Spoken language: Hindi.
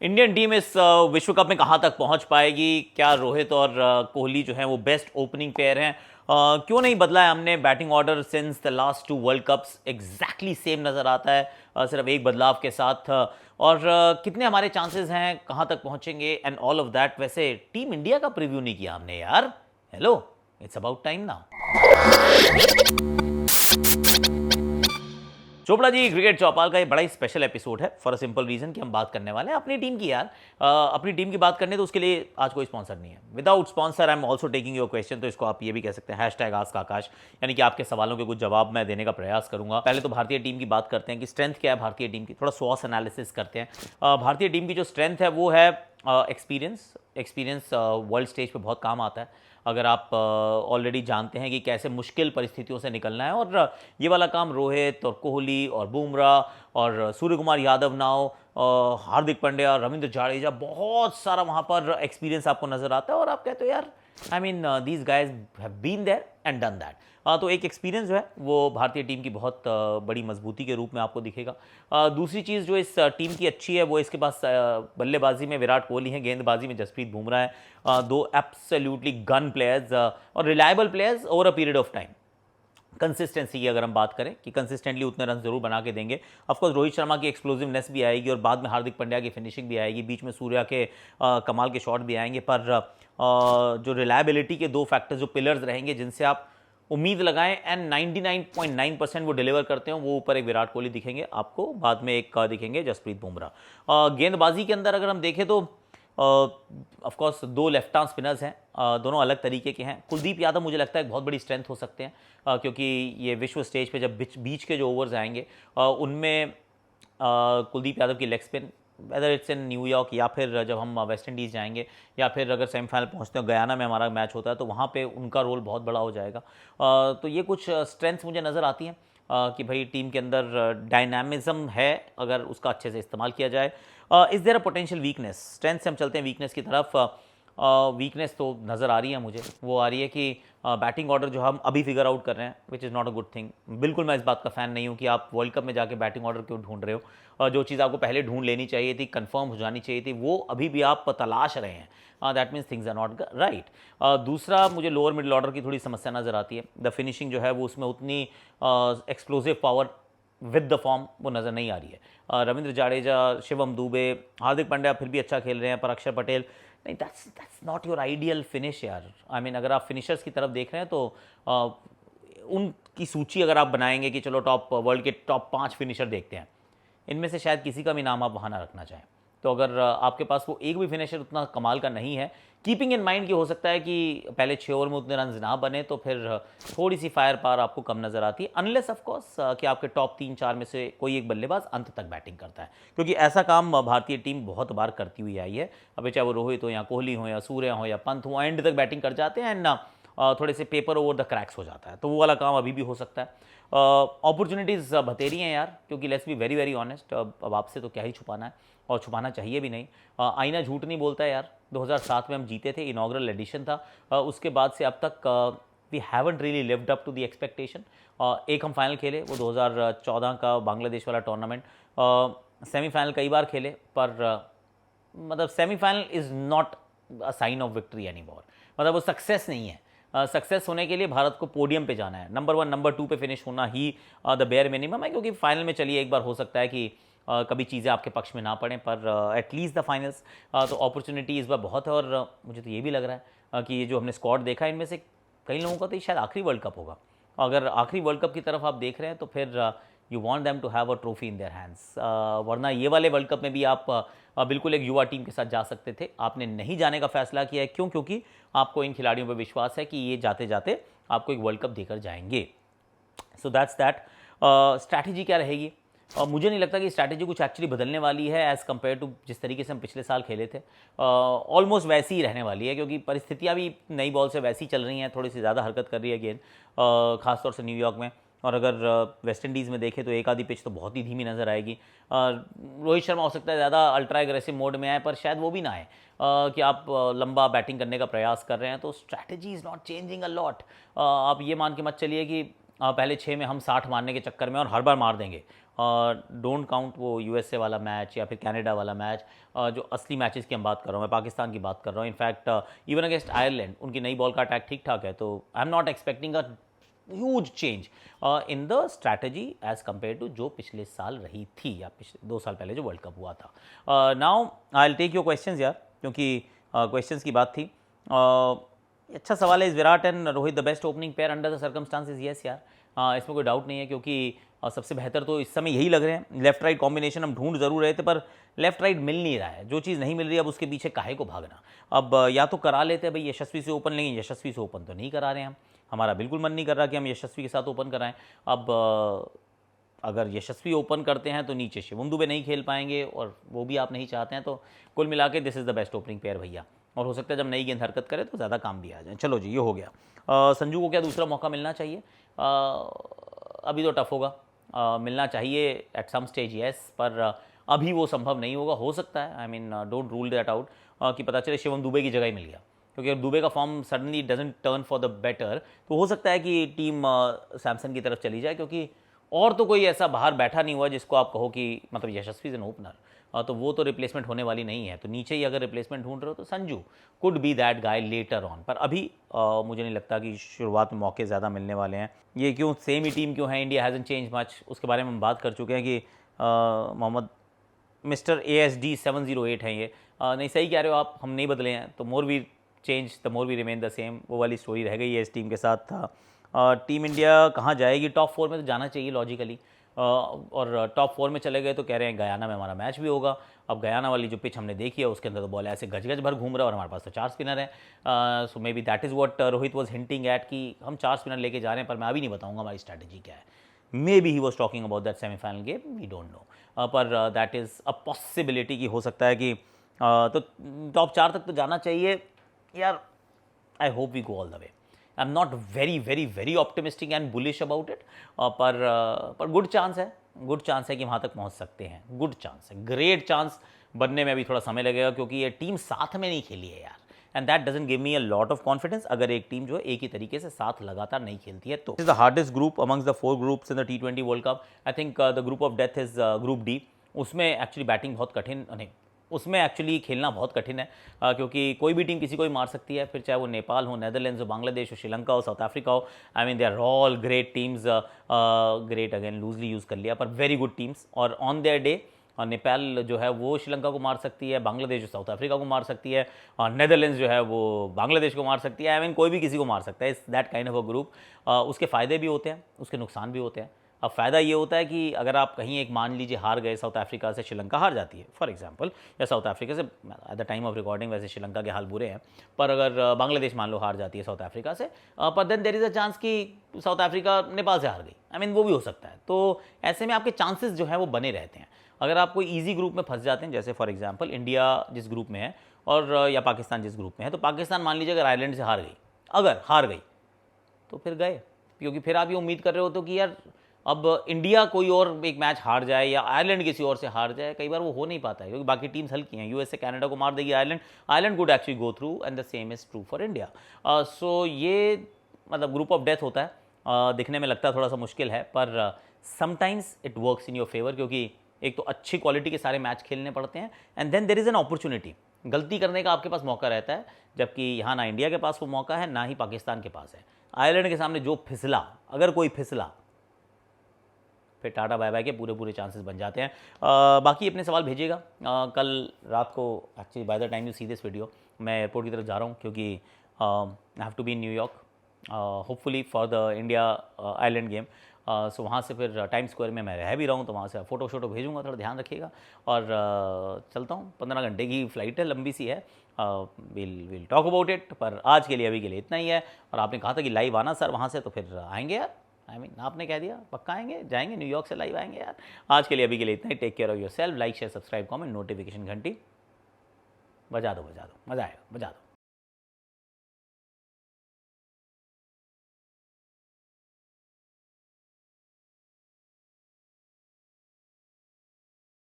इंडियन टीम इस विश्व कप में कहाँ तक पहुँच पाएगी? क्या रोहित और कोहली जो हैं वो बेस्ट ओपनिंग पेयर हैं? क्यों नहीं बदला है हमने batting order since the last two world cups? Exactly same नज़र आता है, सिर्फ एक बदलाव के साथ। और कितने हमारे चांसेस हैं, कहाँ तक पहुँचेंगे एंड ऑल ऑफ दैट। वैसे टीम इंडिया का प्रीव्यू नहीं किया हमने यार। Hello, it's about time now. Chopra ji, cricket Chaupal का ये बड़ा ही स्पेशल एपिसोड है फॉर अ सिंपल रीजन कि हम बात करने वाले हैं अपनी टीम की यार। अपनी टीम की बात करने तो उसके लिए आज कोई स्पॉन्सर नहीं है। Without sponsor I am also taking your question. तो इसको आप ये भी कह सकते हैं हैशटैग आस्क आकाश, यानी कि आपके सवालों के कुछ जवाब मैं देने का प्रयास करूंगा। पहले तो भारतीय टीम की बात करते हैं कि स्ट्रेंथ क्या है भारतीय टीम की, थोड़ा स्वॉस एनालिसिस करते हैं। भारतीय टीम की जो स्ट्रेंथ है वो है एक्सपीरियंस वर्ल्ड स्टेज पे बहुत काम आता है। अगर आप ऑलरेडी जानते हैं कि कैसे मुश्किल परिस्थितियों से निकलना है, और ये वाला काम रोहित और कोहली और बुमराह और सूर्य कुमार यादव नाउ, हार्दिक पांड्या, रविंद्र जाडेजा, बहुत सारा वहाँ पर एक्सपीरियंस आपको नज़र आता है। और आप कहते हो यार I mean these guys have been there and done that. तो एक एक्सपीरियंस जो है वो भारतीय टीम की बहुत बड़ी मजबूती के रूप में आपको दिखेगा। दूसरी चीज़ जो इस टीम की अच्छी है वो इसके पास बल्लेबाजी में विराट कोहली है, गेंदबाजी में जसप्रीत बुमराह है। दो एब्सोल्युटली गन प्लेयर्स और reliable players over a period of time. Consistency की अगर हम बात करें कि कंसिस्टेंटली उतने रन जरूर बना के देंगे। ऑफकोर्स रोहित शर्मा की एक्सप्लोजिवनेस भी आएगी और बाद में हार्दिक पांड्या की फिनिशिंग भी आएगी, बीच में सूर्या के कमाल के शॉट भी आएंगे। पर जो रिलायबिलिटी के दो फैक्टर्स, जो पिलर्स रहेंगे जिनसे आप उम्मीद लगाएं एंड 99.9% वो डिलीवर करते हो, वो ऊपर एक विराट कोहली दिखेंगे आपको, बाद में एक दिखेंगे जसप्रीत बुमराह। गेंदबाजी के अंदर अगर हम देखें तो ऑफ कोर्स दो लेफ्ट आर्म स्पिनर्स हैं, दोनों अलग तरीके के हैं। कुलदीप यादव मुझे लगता है एक बहुत बड़ी स्ट्रेंथ हो सकते हैं, क्योंकि ये विश्व स्टेज पे जब बीच के जो ओवर्स आएंगे उनमें कुलदीप यादव की leg spin, whether it's in New York या फिर जब हम वेस्ट इंडीज़ जाएंगे या फिर अगर सेमीफाइनल पहुंचते हैं, गयाना में हमारा मैच होता है तो वहाँ पे उनका रोल बहुत बड़ा हो जाएगा। तो ये कुछ स्ट्रेंथ्स मुझे नज़र आती हैं कि भाई टीम के अंदर डायनामिज्म है अगर उसका अच्छे से इस्तेमाल किया जाए। Is there a potential weakness? Strength से हम चलते हैं वीकनेस की तरफ। वीकनेस तो नज़र आ रही है मुझे, वो आ रही है कि बैटिंग ऑर्डर जो हम अभी फिगर आउट कर रहे हैं, which is not a good thing. बिल्कुल मैं इस बात का फ़ैन नहीं हूँ कि आप वर्ल्ड कप में जाके बैटिंग ऑर्डर क्यों ढूंढ रहे हो। जो चीज़ आपको पहले ढूंढ लेनी चाहिए थी, कंफर्म हो जानी चाहिए थी, वो अभी भी आप तलाश रहे हैं। That means things are not right. दूसरा, मुझे लोअर मिडिल ऑर्डर की थोड़ी समस्या नज़र आती है। द फिनिशिंग जो है वो उसमें उतनी explosive power with the form वो नज़र नहीं आ रही है। रविंद्र जाडेजा, शिवम दुबे, हार्दिक पांड्या फिर भी अच्छा खेल रहे हैं, पर अक्षर पटेल नहीं। That's not your ideal finish यार। आई मीन अगर आप फिनिशर्स की तरफ देख रहे हैं तो उनकी सूची अगर आप बनाएंगे कि चलो वर्ल्ड के टॉप 5 फिनिशर देखते हैं, इनमें से शायद किसी का भी नाम आप वहाँ ना रखना चाहें। तो अगर आपके पास वो एक भी फिनिशर उतना कमाल का नहीं है, कीपिंग इन माइंड कि हो सकता है कि पहले 6 ओवर में उतने रन ना बने, तो फिर थोड़ी सी फायर पावर आपको कम नज़र आती है, अनलेस ऑफ कोर्स कि आपके टॉप 3-4 में से कोई एक बल्लेबाज अंत तक बैटिंग करता है, क्योंकि ऐसा काम भारतीय टीम बहुत बार करती हुई आई है। अभी चाहे वो रोहित हो या कोहली हो या सूर्या हो या पंत हो, एंड तक बैटिंग कर जाते हैं एंड थोड़े से पेपर ओवर द क्रैक्स हो जाता है। तो वो वाला काम अभी भी हो सकता है। अपॉर्चुनिटीज़ बतेरी हैं यार, क्योंकि let's be very very honest, अब आपसे तो क्या ही छुपाना है, और छुपाना चाहिए भी नहीं। आईना झूठ नहीं बोलता है यार। 2007 में हम जीते थे, इनॉग्रल एडिशन था। उसके बाद से अब तक we haven't really lived up to the expectation. एक हम फाइनल खेले, वो 2014 का बांग्लादेश वाला टूर्नामेंट। सेमीफाइनल कई बार खेले, पर मतलब semifinal is not a sign of victory any more. मतलब वो सक्सेस नहीं है। सक्सेस होने के लिए भारत को पोडियम पे जाना है, नंबर 1 नंबर 2 पे फिनिश होना ही द बेयर मिनिमम है। क्योंकि फाइनल में चलिए एक बार हो सकता है कि कभी चीज़ें आपके पक्ष में ना पड़ें, पर एटलीस्ट द फाइनल्स तो अपॉर्चुनिटी इस बार बहुत है। और मुझे तो ये भी लग रहा है कि ये जो हमने स्क्वाड देखा है, इनमें से कई लोगों का तो ये शायद आखिरी वर्ल्ड कप होगा। अगर आखिरी वर्ल्ड कप की तरफ आप देख रहे हैं तो फिर you want them to have a trophy in their hands. वरना ये वाले वर्ल्ड कप में भी आप बिल्कुल एक युवा टीम के साथ जा सकते थे। आपने नहीं जाने का फैसला किया है, क्यों? क्योंकि आपको इन खिलाड़ियों पर विश्वास है कि ये जाते जाते आपको एक वर्ल्ड कप देकर जाएंगे। So that's that. स्ट्रैटेजी क्या रहेगी? मुझे नहीं लगता कि स्ट्रैटेजी कुछ एक्चुअली बदलने वाली है एज़ कम्पेयर टू जिस तरीके से हम पिछले साल खेले थे। ऑलमोस्ट वैसी ही रहने वाली है, क्योंकि परिस्थितियाँ भी नई बॉल से वैसी चल रही हैं, थोड़ी सी ज़्यादा हरकत कर रही है गेंद, खासतौर से न्यूयॉर्क में। और अगर वेस्ट इंडीज़ में देखें तो एक आधी पिच तो बहुत ही धीमी नज़र आएगी। रोहित शर्मा हो सकता है ज़्यादा अल्ट्रा एग्रेसिव मोड में आए, पर शायद वो भी ना आए कि आप लंबा बैटिंग करने का प्रयास कर रहे हैं। तो strategy is not changing a lot. आप ये मान के मत चलिए कि पहले 6 में हम 60 मारने के चक्कर में और हर बार मार देंगे। डोंट काउंट वो यूएसए वाला मैच या फिर कनाडा वाला मैच, जो असली मैचेस की हम बात कर रहा हूँ, मैं पाकिस्तान की बात कर रहा हूँ। इनफैक्ट इवन अगेंस्ट आयरलैंड उनकी नई बॉल का अटैक ठीक ठाक है, तो I am not expecting a huge change in the strategy as compare to जो पिछले साल रही थी या पिछले 2 साल पहले जो वर्ल्ड कप हुआ था। Now I will take your questions यार, क्योंकि क्वेश्चंस की बात थी। अच्छा सवाल है, is Virat and Rohit the best opening pair under the circumstances? Yes यार, इसमें कोई डाउट नहीं है, क्योंकि सबसे बेहतर तो इस समय यही लग रहे हैं। लेफ्ट राइट कॉम्बिनेशन हम ढूंढ जरूर रहे थे, पर लेफ्ट राइट मिल नहीं रहा है। जो चीज़ नहीं मिल रही है अब उसके पीछे काहे को भागना। अब या तो करा लेते हैं भाई यशस्वी से ओपन, लेकिन यशस्वी से ओपन तो नहीं करा रहे हैं हम। हमारा बिल्कुल मन नहीं कर रहा कि हम यशस्वी के साथ ओपन कराएं। अब अगर यशस्वी ओपन करते हैं तो नीचे शिवम दुबे नहीं खेल पाएंगे, और वो भी आप नहीं चाहते हैं। तो कुल मिला के this is the best opening pair भैया, और हो सकता है जब नई गेंद हरकत करे तो ज़्यादा काम भी आ जाए। चलो जी, ये हो गया। संजू को क्या दूसरा मौका मिलना चाहिए? अभी तो टफ होगा। मिलना चाहिए एट सम स्टेज यस, पर अभी वो संभव नहीं होगा। हो सकता है, I mean don't rule that out, कि पता चले शिवम दुबे की जगह ही मिल गया, क्योंकि अगर दुबे का form suddenly doesn't turn for the better, तो हो सकता है कि टीम सैमसन की तरफ चली जाए, क्योंकि और तो कोई ऐसा बाहर बैठा नहीं हुआ जिसको आप कहो कि मतलब यशस्वी इज एन ओपनर, तो वो तो रिप्लेसमेंट होने वाली नहीं है। तो नीचे ही अगर रिप्लेसमेंट ढूंढ रहे हो तो Sanju could be that guy later on, पर अभी मुझे नहीं लगता कि शुरुआत में मौके ज़्यादा मिलने वाले हैं। ये क्यों सेम ही टीम क्यों है, इंडिया हैज़न चेंज मच, उसके बारे में हम बात कर चुके हैं कि मोहम्मद मिस्टर ASD 708 हैं ये। नहीं, सही कह रहे हो आप, हम नहीं बदले हैं, तो more we change the more we remain the same, वो वाली स्टोरी रह गई है इस टीम के साथ। था टीम इंडिया कहाँ जाएगी? टॉप 4 में तो जाना चाहिए लॉजिकली, और टॉप 4 में चले गए तो कह रहे हैं गयाना में हमारा मैच भी होगा। अब गयाना वाली जो पिच हमने देखी है उसके अंदर तो बॉल ऐसे गज गज भर घूम रहा है, और हमारे पास तो 4 स्पिनर हैं। So maybe that is what Rohit was hinting at, कि हम 4 स्पिनर लेके जा रहे हैं, पर मैं अभी नहीं बताऊंगा हमारी स्ट्रैटेजी क्या है। Maybe he was talking about that semifinal game, we don't know, पर दैट इज़ अ पॉसिबिलिटी कि हो सकता है कि तो टॉप 4 तक तो जाना चाहिए यार। I hope we go all the way. I am not very very very optimistic and bullish about it, पर गुड चांस है कि वहाँ तक पहुँच सकते हैं। गुड चांस है, ग्रेट चांस बनने में अभी थोड़ा समय लगेगा, क्योंकि ये टीम साथ में नहीं खेली है यार, and that doesn't give me a lot of confidence. अगर एक टीम जो है एक ही तरीके से साथ लगातार नहीं खेलती है तो। Is the hardest group amongst the 4 groups in the T20 world cup. I think the group of death is group D. उसमें एक्चुअली बैटिंग बहुत कठिन नहीं, उसमें एक्चुअली खेलना बहुत कठिन है, क्योंकि कोई भी टीम किसी को भी मार सकती है, फिर चाहे वो नेपाल हो, नेदरलैंड्स हो, बांग्लादेश हो, श्रीलंका हो, साउथ अफ्रीका हो। I mean they are all great teams, great again loosely use कर लिया, पर वेरी गुड टीम्स। और ऑन देयर डे नेपाल जो है वो श्रीलंका को मार सकती है, बांग्लादेश जो साउथ अफ्रीका को मार सकती है, और नेदरलैंड्स जो है वो बांग्लादेश को मार सकती है। आई मीन कोई भी किसी को मार सकता है, इस that kind of a group. उसके फ़ायदे भी होते हैं, उसके नुकसान भी होते हैं। अब फ़ायदा ये होता है कि अगर आप कहीं एक मान लीजिए हार गए, साउथ अफ्रीका से श्रीलंका हार जाती है फॉर एग्जांपल, या साउथ अफ्रीका से, at the time of recording वैसे श्रीलंका के हाल बुरे हैं, पर अगर बांग्लादेश मान लो हार जाती है साउथ अफ्रीका से, पर then there is a chance कि साउथ अफ्रीका नेपाल से हार गई। आई मीन वो भी हो सकता है। तो ऐसे में आपके चांसेस जो हैं वो बने रहते हैं। अगर आप कोई ईजी ग्रुप में फंस जाते हैं, जैसे फॉर एग्जांपल इंडिया जिस ग्रुप में है और या पाकिस्तान जिस ग्रुप में है, तो पाकिस्तान मान लीजिए अगर आयरलैंड से हार गई, अगर हार गई तो फिर गए, क्योंकि फिर आप ये उम्मीद कर रहे हो तो कि यार अब इंडिया कोई और एक मैच हार जाए या आयरलैंड किसी और से हार जाए, कई बार वो हो नहीं पाता है, क्योंकि बाकी टीम्स हल्की हैं। यूएसए कनाडा को मार देगी Ireland could actually go through, and the same is true for India. सो ये मतलब ग्रुप ऑफ डेथ होता है। दिखने में लगता है थोड़ा सा मुश्किल है, पर sometimes it works in your favour, क्योंकि एक तो अच्छी क्वालिटी के सारे मैच खेलने पड़ते हैं, and then there is an opportunity, गलती करने का आपके पास मौका रहता है, जबकि यहाँ ना इंडिया के पास वो मौका है, ना ही पाकिस्तान के पास है। आयरलैंड के सामने जो फिसला, अगर कोई फिसला, फिर टाटा बाय बाय के पूरे चांसेस बन जाते हैं। बाकी अपने सवाल भेजिएगा। कल रात को actually by the time you see this video मैं एयरपोर्ट की तरफ जा रहा हूँ, क्योंकि I have to be in New York hopefully for the India Ireland game. सो वहाँ से फिर टाइम स्क्वायर में मैं रह भी रहा हूँ, तो वहाँ से फ़ोटो शोटो भेजूँगा, थोड़ा ध्यान रखिएगा। और चलता हूँ, 15 घंटे की फ़्लाइट है, लंबी सी है। विल टॉक अबाउट इट, पर आज के लिए अभी के लिए इतना ही है। और आपने कहा था कि लाइव आना सर वहाँ से, तो फिर आएंगे यार। आई मीन आपने कह दिया, पक्का आएंगे, जाएंगे न्यूयॉर्क से लाइव आएंगे यार। आज के लिए अभी के लिए इतना ही। Take care of yourself, like share subscribe comment, notification घंटी बजा दो, मज़ा आएगा, बजा दो।